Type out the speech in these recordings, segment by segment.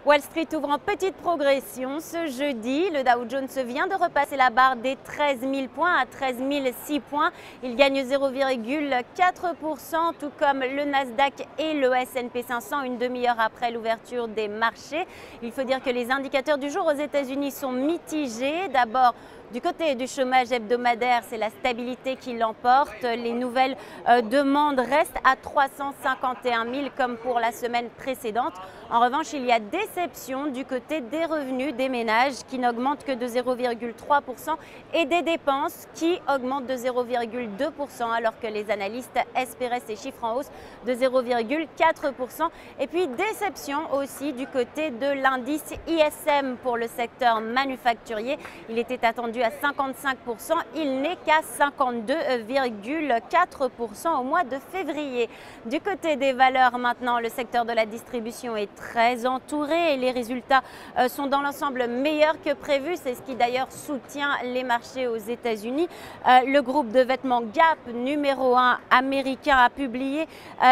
Wall Street ouvre en petite progression ce jeudi. Le Dow Jones vient de repasser la barre des 13 000 points à 13 006 points. Il gagne 0,4%, tout comme le Nasdaq et le S&P 500 une demi-heure après l'ouverture des marchés. Il faut dire que les indicateurs du jour aux États-Unis sont mitigés. D'abord, du côté du chômage hebdomadaire, c'est la stabilité qui l'emporte. Les nouvelles demandes restent à 351 000 comme pour la semaine précédente. En revanche, il y a déception du côté des revenus des ménages qui n'augmentent que de 0,3% et des dépenses qui augmentent de 0,2% alors que les analystes espéraient ces chiffres en hausse de 0,4%. Et puis déception aussi du côté de l'indice ISM pour le secteur manufacturier. Il était attendu à 55%, il n'est qu'à 52,4% au mois de février. Du côté des valeurs maintenant, le secteur de la distribution est très entouré et les résultats sont dans l'ensemble meilleurs que prévu. C'est ce qui d'ailleurs soutient les marchés aux États-Unis. Le groupe de vêtements Gap, numéro 1 américain, a publié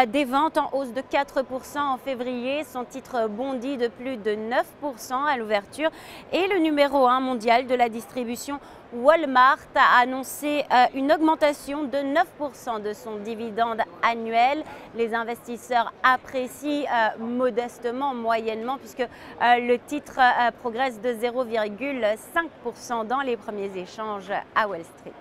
des ventes en hausse de 4% en février. Son titre bondit de plus de 9% à l'ouverture. Et le numéro 1 mondial de la distribution, Walmart, a annoncé une augmentation de 9% de son dividende annuel. Les investisseurs apprécient modestement, moyennement, puisque le titre progresse de 0,5% dans les premiers échanges à Wall Street.